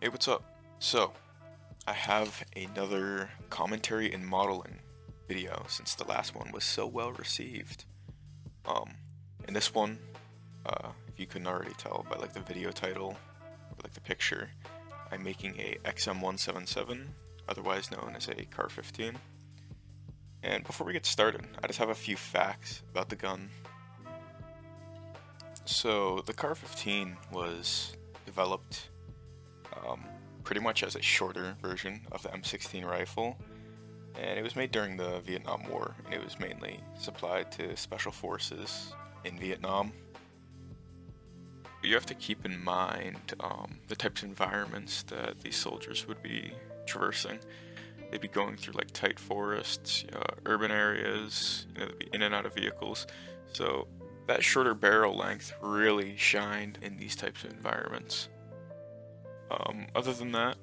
Hey, what's up? So, I have another commentary and modeling video since the last one was so well received. Um, in this one, if you couldn't already tell by like the video title or like the picture, I'm making a XM177, otherwise known as a Car-15. And before we get started, I just have a few facts about the gun. So, the Car-15 was developed pretty much as a shorter version of the M16 rifle, and it was made during the Vietnam War, and it was mainly supplied to special forces in Vietnam. But you have to keep in mind the types of environments that these soldiers would be traversing. They'd be going through like tight forests, urban areas, they'd be in and out of vehicles. So that shorter barrel length really shined in these types of environments. Other than that,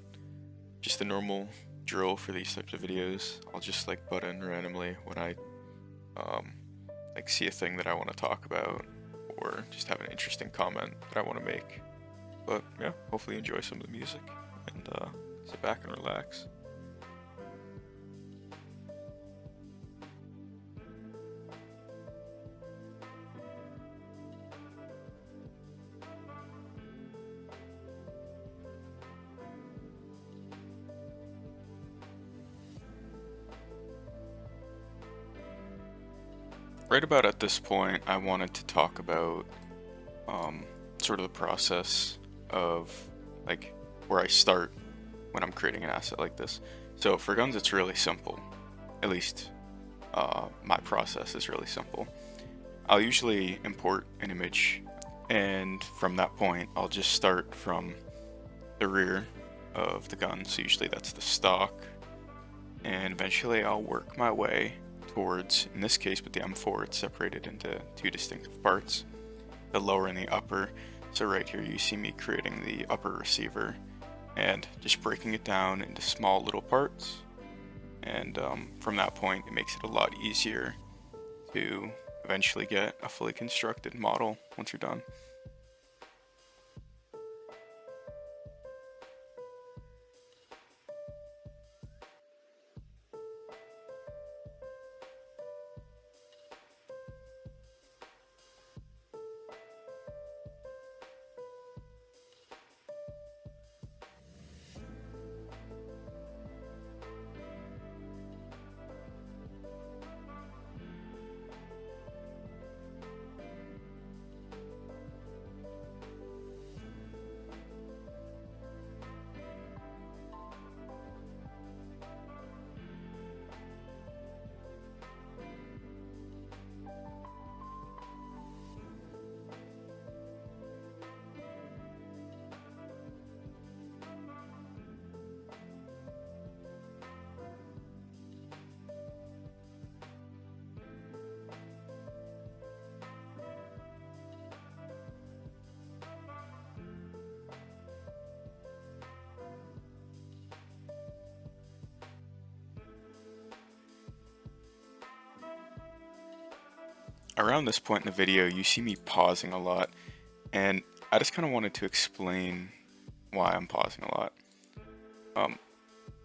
just the normal drill for these types of videos. I'll just like butt in randomly when I like see a thing that I want to talk about, or just have an interesting comment that I want to make. But yeah, hopefully you enjoy some of the music and sit back and relax. Right about at this point, I wanted to talk about sort of the process of like where I start when I'm creating an asset like this. So for guns, it's really simple. At least my process is really simple. I'll usually import an image, and from that point, I'll just start from the rear of the gun. So usually that's the stock, and eventually I'll work my way towards, in this case with the M4, it's separated into two distinctive parts, the lower and the upper. So right here you see me creating the upper receiver and just breaking it down into small little parts, and from that point it makes it a lot easier to eventually get a fully constructed model once you're done. Around this point in the video, you see me pausing a lot, and I just kind of wanted to explain why I'm pausing a lot.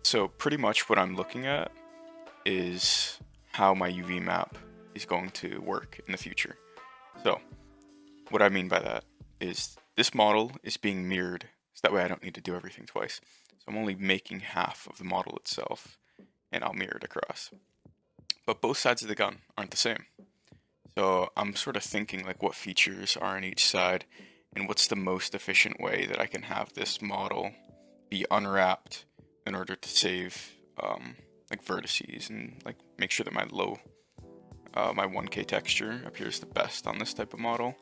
So pretty much what I'm looking at is how my UV map is going to work in the future. So what I mean by that is this model is being mirrored, so that way I don't need to do everything twice. So I'm only making half of the model itself, and I'll mirror it across. But both sides of the gun aren't the same. So I'm sort of thinking like what features are on each side, and what's the most efficient way that I can have this model be unwrapped in order to save like vertices and like make sure that my my 1K texture appears the best on this type of model.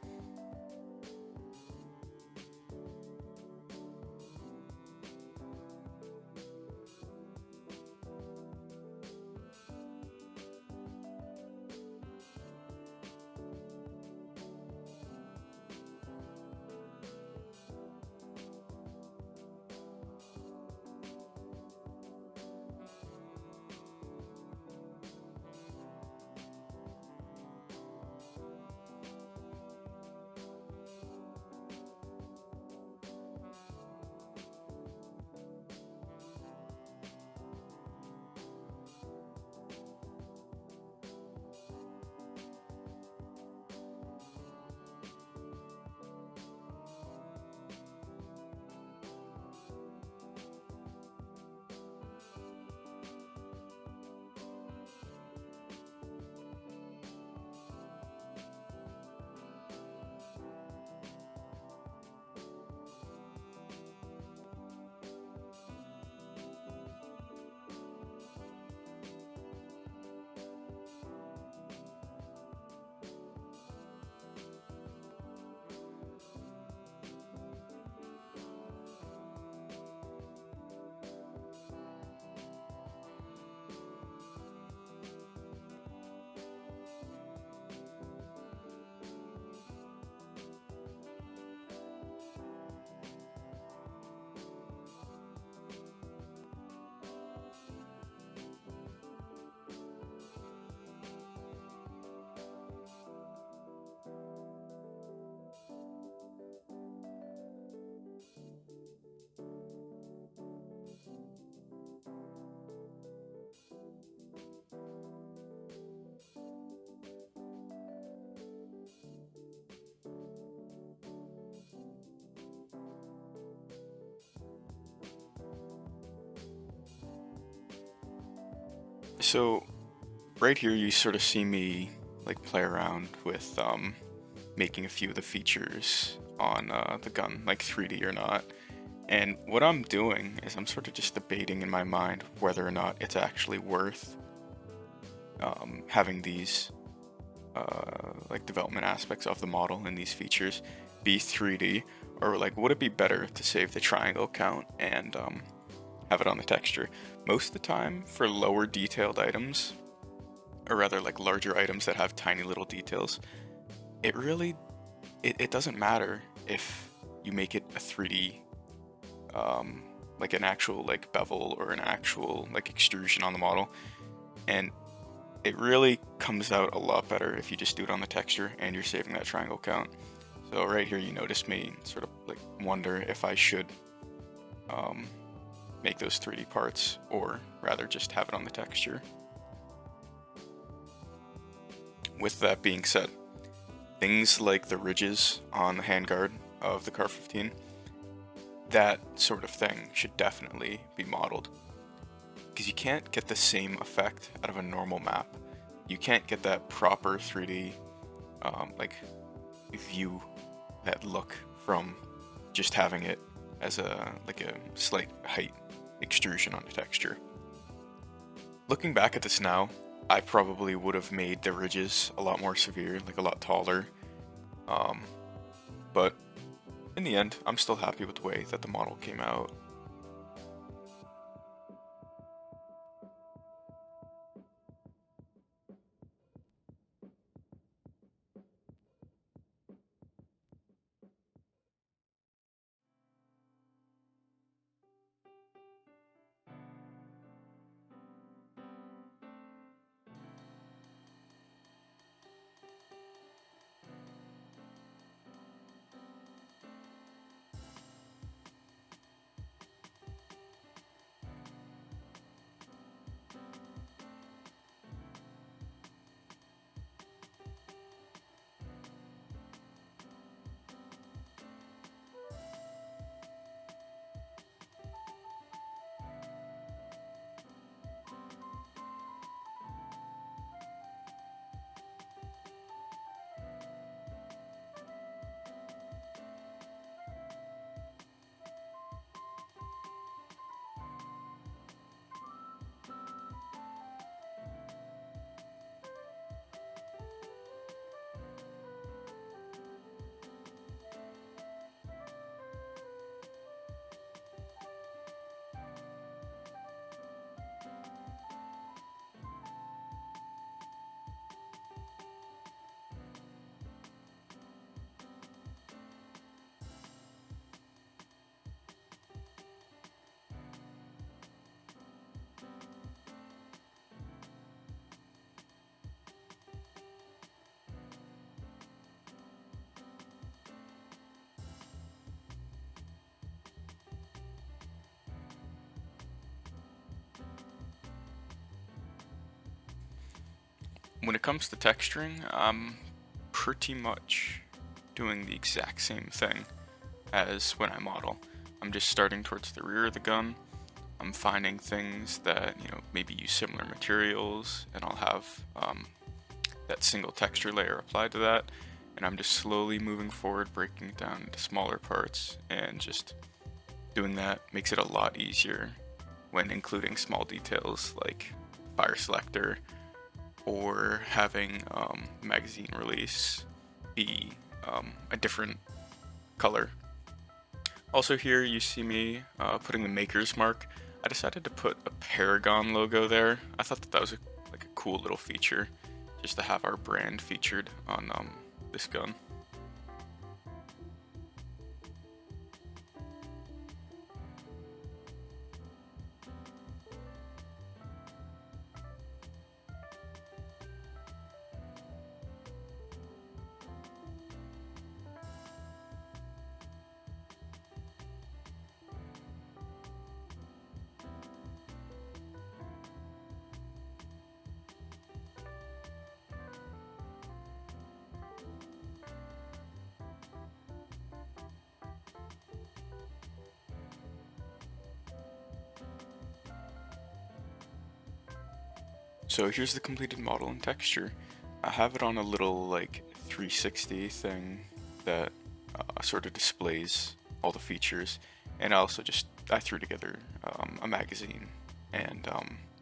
So right here you sort of see me like play around with making a few of the features on the gun, like 3D or not. And what I'm doing is I'm sort of just debating in my mind whether or not it's actually worth having these like development aspects of the model and these features be 3D, or like would it be better to save the triangle count and have it on the texture. Most of the time for lower detailed items, or rather like larger items that have tiny little details, it really it doesn't matter if you make it a 3D like an actual like bevel or an actual like extrusion on the model, and it really comes out a lot better if you just do it on the texture and you're saving that triangle count. So right here you notice me sort of like wonder if I should make those 3D parts, or rather just have it on the texture. With that being said, things like the ridges on the handguard of the Car-15, that sort of thing should definitely be modeled, because you can't get the same effect out of a normal map. You can't get that proper 3D like view, that look from just having it as a like a slight height extrusion on the texture. Looking back at this now, I probably would have made the ridges a lot more severe, like a lot taller. But in the end, I'm still happy with the way that the model came out. When it comes to texturing, I'm pretty much doing the exact same thing as when I model. I'm just starting towards the rear of the gun. I'm finding things that, maybe use similar materials, and I'll have that single texture layer applied to that, and I'm just slowly moving forward, breaking it down into smaller parts, and just doing that makes it a lot easier when including small details like fire selector, or having magazine release be a different color. Also here you see me putting the maker's mark. I decided to put a Paragon logo there. I thought that was like a cool little feature, just to have our brand featured on this gun. So here's the completed model and texture. I have it on a little like 360 thing that sort of displays all the features, and I threw together a magazine and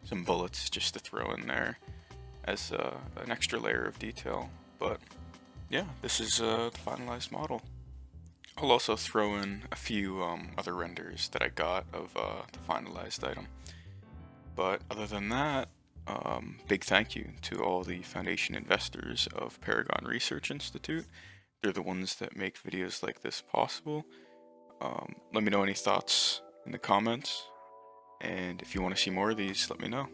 some bullets just to throw in there as an extra layer of detail. But yeah, this is the finalized model. I'll also throw in a few other renders that I got of the finalized item. But other than that, big thank you to all the foundation investors of Paragon Research Institute. They're the ones that make videos like this possible. Let me know any thoughts in the comments, and if you want to see more of these, let me know.